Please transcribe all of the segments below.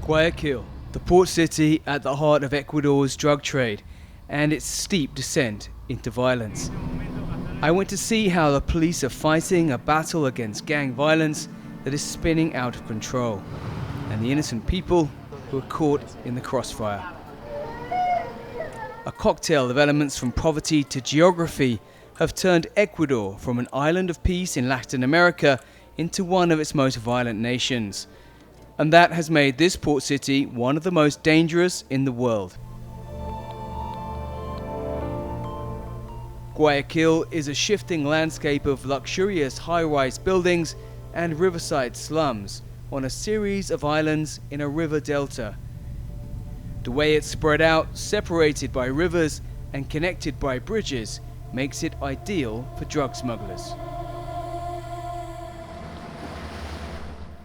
Guayaquil, the port city at the heart of Ecuador's drug trade and its steep descent into violence. I went to see how the police are fighting a battle against gang violence that is spinning out of control, and the innocent people who are caught in the crossfire. A cocktail of elements from poverty to geography have turned Ecuador from an island of peace in Latin America into one of its most violent nations. And that has made this port city one of the most dangerous in the world. Guayaquil is a shifting landscape of luxurious high-rise buildings and riverside slums on a series of islands in a river delta. The way it's spread out, separated by rivers and connected by bridges, makes it ideal for drug smugglers.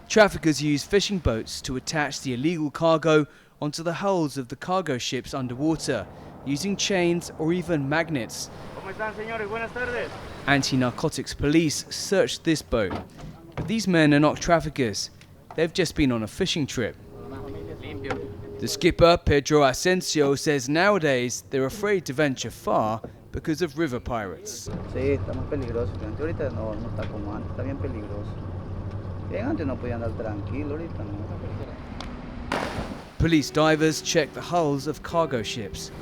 Traffickers use fishing boats to attach the illegal cargo onto the hulls of the cargo ships underwater, using chains or even magnets. Anti-narcotics police searched this boat, but these men are not traffickers. They've just been on a fishing trip. The skipper, Pedro Asensio, says nowadays they're afraid to venture far because of river pirates. Sí, está muy peligroso. Ahorita no está como antes, está bien peligroso. Antes no podían andar tranquilo, ahorita no. Police divers check the hulls of cargo ships.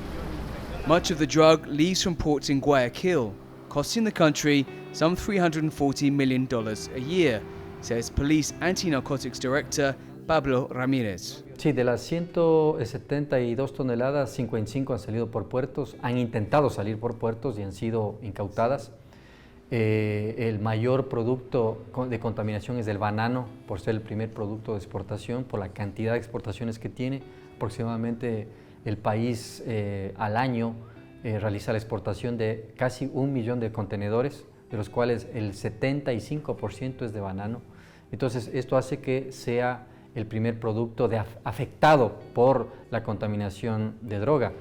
Much of the drug leaves from ports in Guayaquil, costing the country some $340 million a year, says Police Anti-Narcotics Director Pablo Ramírez. Sí, de las 172 toneladas, 55 han salido por puertos, han intentado salir por puertos y han sido incautadas. El mayor producto de contaminación es el banano, por ser el primer producto de exportación, por la cantidad de exportaciones que tiene. Aproximadamente el país al año realiza la exportación de casi 1 millón de contenedores, de los cuales el 75% es de banano. Entonces esto hace que sea el primer producto afectado por la contaminación de droga.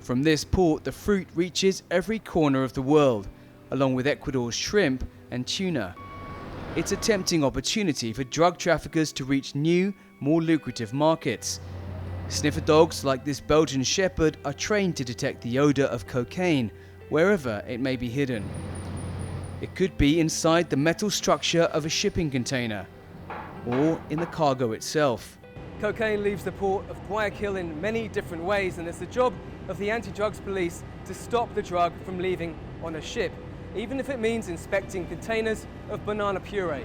From this port, the fruit reaches every corner of the world, along with Ecuador's shrimp and tuna. It's a tempting opportunity for drug traffickers to reach new, more lucrative markets. Sniffer dogs like this Belgian shepherd are trained to detect the odor of cocaine, wherever it may be hidden. It could be inside the metal structure of a shipping container, or in the cargo itself. Cocaine leaves the port of Guayaquil in many different ways, and it's the job of the anti-drugs police to stop the drug from leaving on a ship, even if it means inspecting containers of banana puree.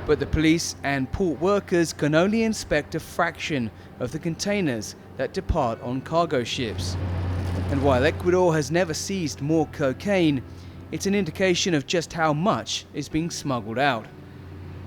But the police and port workers can only inspect a fraction of the containers that depart on cargo ships. And while Ecuador has never seized more cocaine, it's an indication of just how much is being smuggled out.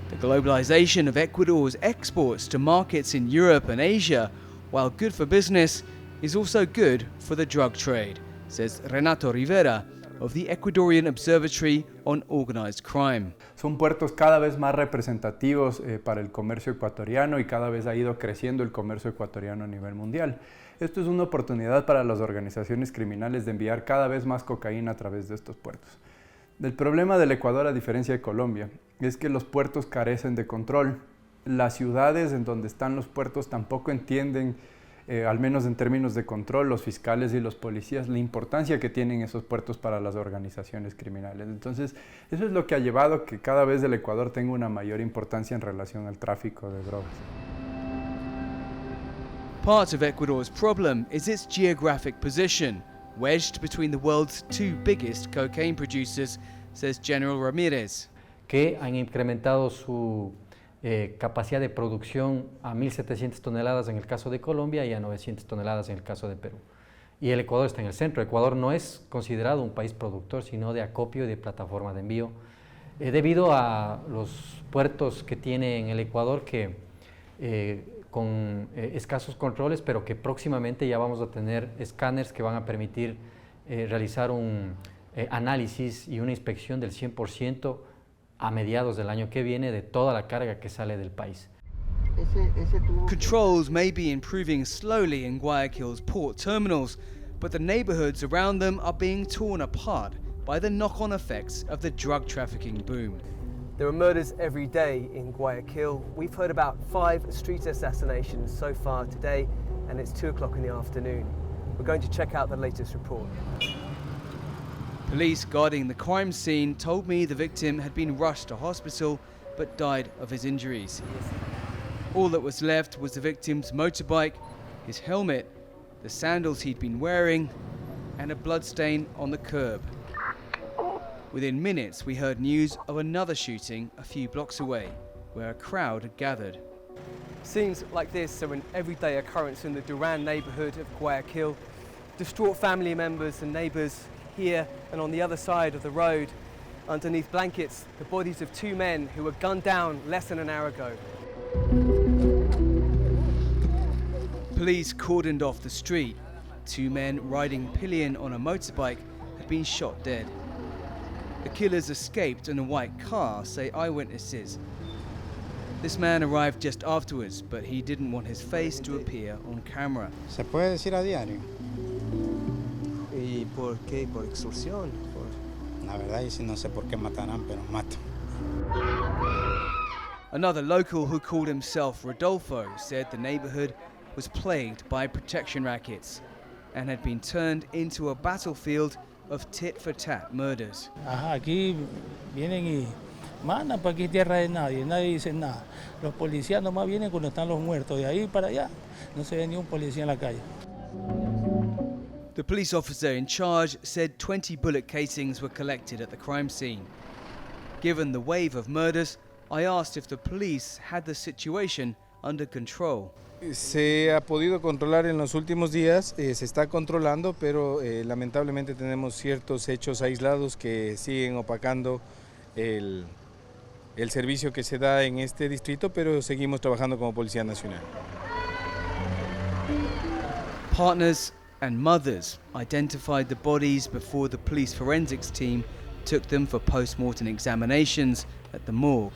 The globalization of Ecuador's exports to markets in Europe and Asia, while good for business, is also good for the drug trade, says Renato Rivera of the Ecuadorian Observatory on Organized Crime. Son puertos cada vez más representativos para el comercio ecuatoriano y cada vez ha ido creciendo el comercio ecuatoriano a nivel mundial. Esto es una oportunidad para las organizaciones criminales de enviar cada vez más cocaína a través de estos puertos. El problema del Ecuador, a diferencia de Colombia, es que los puertos carecen de control. Las ciudades en donde están los puertos tampoco entienden, al menos en términos de control, los fiscales y los policías, la importancia que tienen esos puertos para las organizaciones criminales. Entonces, eso es lo que ha llevado a que cada vez el Ecuador tenga una mayor importancia en relación al tráfico de drogas. Part of Ecuador's problem is its geographic position, wedged between the world's two biggest cocaine producers, says General Ramírez. Que han incrementado su capacidad de producción a 1.700 toneladas en el caso de Colombia y a 900 toneladas en el caso de Perú. Y el Ecuador está en el centro. Ecuador no es considerado un país productor, sino de acopio y de plataforma de envío, debido a los puertos que tiene en el Ecuador que con escasos controles, pero que próximamente ya vamos a tener escáneres que van a permitir realizar un análisis y una inspección del 100% a mediados del año que viene de toda la carga que sale del país. Controls may be improving slowly in Guayaquil's port terminals, but the neighborhoods around them are being torn apart by the knock-on effects of the drug trafficking boom. There are murders every day in Guayaquil. We've heard about 5 street assassinations so far today, and it's 2 o'clock in the afternoon. We're going to check out the latest report. Police guarding the crime scene told me the victim had been rushed to hospital but died of his injuries. All that was left was the victim's motorbike, his helmet, the sandals he'd been wearing, and a bloodstain on the curb. Within minutes, we heard news of another shooting a few blocks away, where a crowd had gathered. Scenes like this are an everyday occurrence in the Duran neighborhood of Guayaquil. Distraught family members and neighbors here and on the other side of the road. Underneath blankets, the bodies of 2 men who were gunned down less than an hour ago. Police cordoned off the street. 2 men riding pillion on a motorbike had been shot dead. The killers escaped in a white car, say eyewitnesses. This man arrived just afterwards, but he didn't want his face to appear on camera. ¿Se puede decir a diario? ¿Y por qué? ¿Por extorsión? La verdad, y si no sé por qué matarán, pero matan. Another local who called himself Rodolfo said the neighborhood was plagued by protection rackets and had been turned into a battlefield of tit-for-tat murders. Ajá, aquí vienen y mandan para aquí tierra de nadie, nadie dice nada. Los policías nomás vienen cuando están los muertos, de ahí para allá no se ve ni un policía en la calle. The police officer in charge said 20 bullet casings were collected at the crime scene. Given the wave of murders, I asked if the police had the situation under control. Se ha podido controlar en los últimos días, se está controlando, pero lamentablemente tenemos ciertos hechos aislados que siguen opacando el servicio que se da en este distrito, pero seguimos trabajando como Policía Nacional. Partners and mothers identified the bodies before the police forensics team took them for post-mortem examinations at the morgue.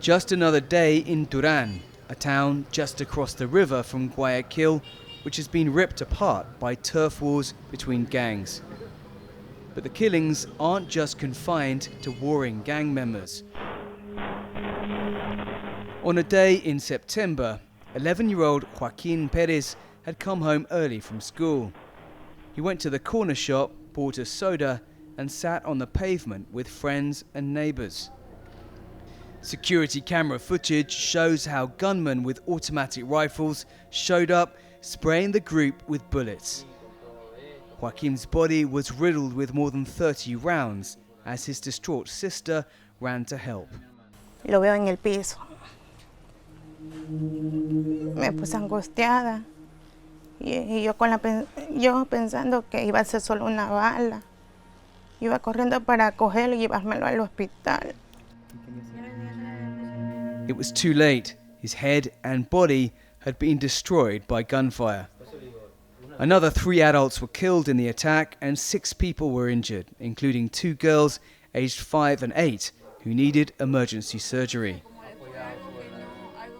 Just another day in Duran, a town just across the river from Guayaquil, which has been ripped apart by turf wars between gangs. But the killings aren't just confined to warring gang members. On a day in September, 11-year-old Joaquin Perez had come home early from school. He went to the corner shop, bought a soda, and sat on the pavement with friends and neighbors. Security camera footage shows how gunmen with automatic rifles showed up, spraying the group with bullets. Joaquin's body was riddled with more than 30 rounds as his distraught sister ran to help. Lo veo en el piso. Me puse angustiada y yo pensando que iba a ser solo una bala. Iba corriendo para cogerlo y llevármelo al hospital. It was too late. His head and body had been destroyed by gunfire. Another 3 adults were killed in the attack and 6 people were injured, including 2 girls aged 5 and 8 who needed emergency surgery.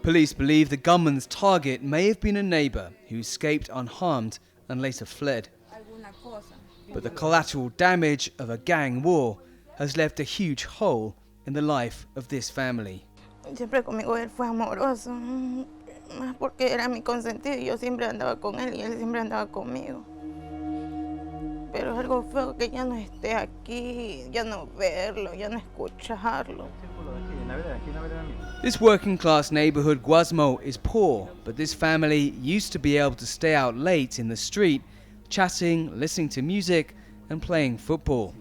Police believe the gunman's target may have been a neighbor who escaped unharmed and later fled. But the collateral damage of a gang war has left a huge hole in the life of this family. Siempre conmigo él fue amoroso, más porque era mi consentido y yo siempre andaba con él y él siempre andaba conmigo. Pero es algo feo que ya no esté aquí, ya no verlo, ya no escucharlo. This working class neighborhood Guasmo is poor, but this family used to be able to stay out late in the street, chatting, listening to music and playing football.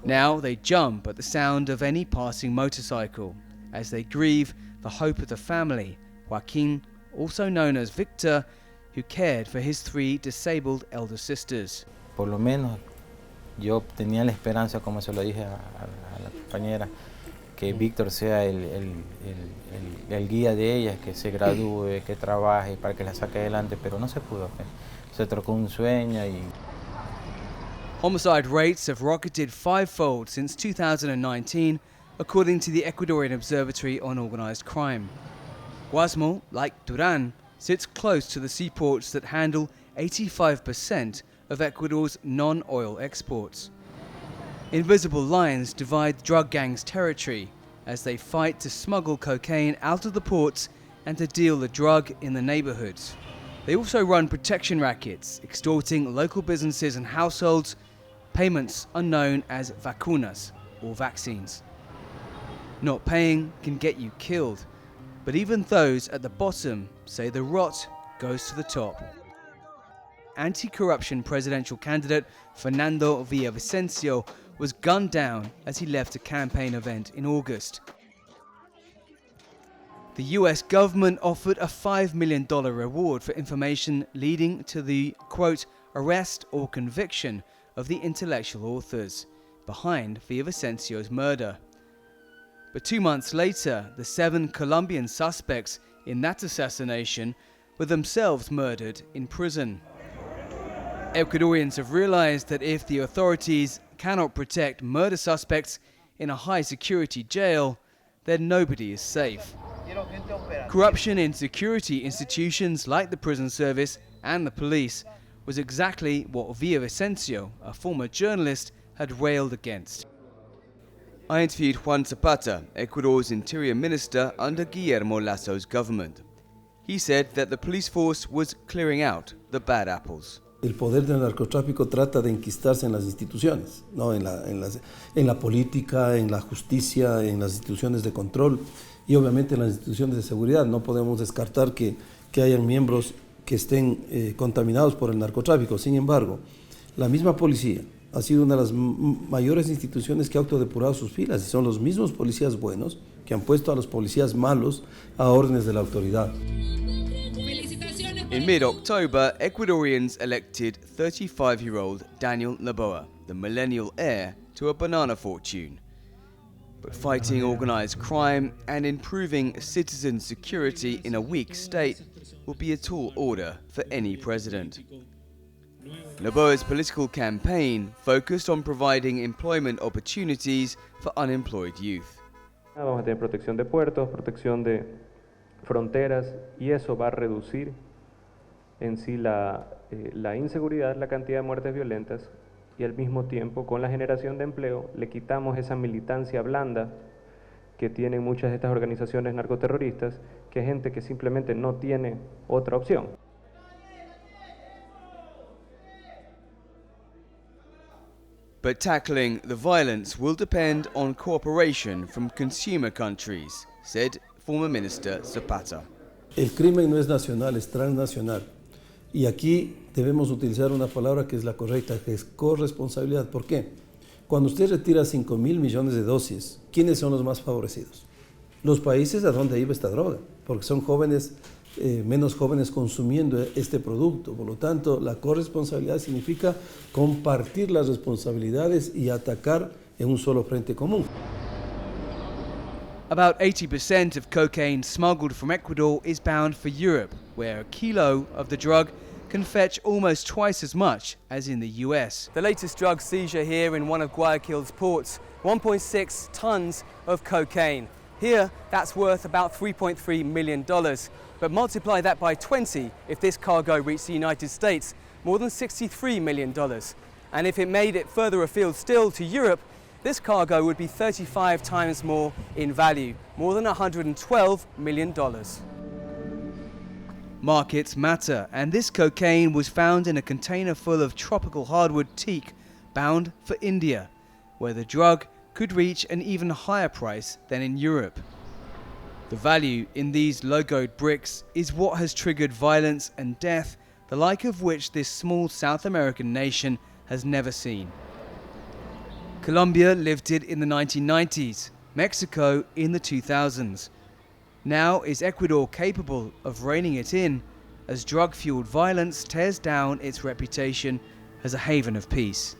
Now they jump at the sound of any passing motorcycle as they grieve the hope of the family, Joaquin, also known as Victor, who cared for his 3 disabled elder sisters. Por lo menos yo tenía la esperanza, como se lo dije a la compañera, que Víctor sea el guía de ellas, que se gradúe, que trabaje para que la saque adelante, pero no se pudo. Se trocó un sueño y... Homicide rates have rocketed 5-fold since 2019, according to the Ecuadorian Observatory on Organized Crime. Guasmo, like Duran, sits close to the seaports that handle 85% of Ecuador's non-oil exports. Invisible lines divide drug gangs' territory as they fight to smuggle cocaine out of the ports and to deal the drug in the neighborhoods. They also run protection rackets, extorting local businesses and households. Payments are known as vacunas, or vaccines. Not paying can get you killed, but even those at the bottom say the rot goes to the top. Anti-corruption presidential candidate Fernando Villavicencio was gunned down as he left a campaign event in August. The US government offered a $5 million reward for information leading to the, quote, arrest or conviction of the intellectual authors behind Villavicencio's murder. But 2 months later, the 7 Colombian suspects in that assassination were themselves murdered in prison. Ecuadorians have realized that if the authorities cannot protect murder suspects in a high-security jail, then nobody is safe. Corruption in security institutions like the prison service and the police was exactly what Villavicencio, a former journalist, had railed against. I interviewed Juan Zapata, Ecuador's interior minister under Guillermo Lasso's government. He said that the police force was clearing out the bad apples. El poder del narcotráfico trata de enquistarse en las instituciones, ¿no? en la política, en la justicia, en las instituciones de control y obviamente en las instituciones de seguridad. No podemos descartar que hayan miembros que estén contaminados por el narcotráfico. Sin embargo, la misma policía ha sido una de las mayores instituciones que ha autodepurado sus filas y son los mismos policías buenos que han puesto a los policías malos a órdenes de la autoridad. In mid-October, Ecuadorians elected 35-year-old Daniel Noboa, the millennial heir to a banana fortune. But fighting organized crime and improving citizen security in a weak state will be a tall order for any president. Noboa's political campaign focused on providing employment opportunities for unemployed youth. Vamos a tener protección de puertos, protección de fronteras y eso va a reducir en sí la inseguridad, la cantidad de muertes violentas y al mismo tiempo con la generación de empleo le quitamos esa militancia blanda que tienen muchas de estas organizaciones narcoterroristas, que es gente que simplemente no tiene otra opción. But tackling the violence will depend on cooperation from consumer countries, said former Minister Zapata. El crimen no es nacional, es transnacional. Y aquí debemos utilizar una palabra que es la correcta, que es corresponsabilidad. ¿Por qué? Cuando usted retira 5.000 millones de dosis, ¿quiénes son los más favorecidos? Los países a donde iba esta droga, porque son jóvenes, menos jóvenes consumiendo este producto. Por lo tanto, la corresponsabilidad significa compartir las responsabilidades y atacar en un solo frente común. About 80% of cocaine smuggled from Ecuador is bound for Europe, where a kilo of the drug can fetch almost twice as much as in the US. The latest drug seizure here in one of Guayaquil's ports, 1.6 tons of cocaine. Here, that's worth about $3.3 million. But multiply that by 20 if this cargo reached the United States, more than $63 million. And if it made it further afield still to Europe, this cargo would be 35 times more in value, more than $112 million. Markets matter, and this cocaine was found in a container full of tropical hardwood teak bound for India, where the drug could reach an even higher price than in Europe. The value in these logoed bricks is what has triggered violence and death, the like of which this small South American nation has never seen. Colombia lived it in the 1990s, Mexico in the 2000s. Now is Ecuador capable of reining it in as drug-fueled violence tears down its reputation as a haven of peace?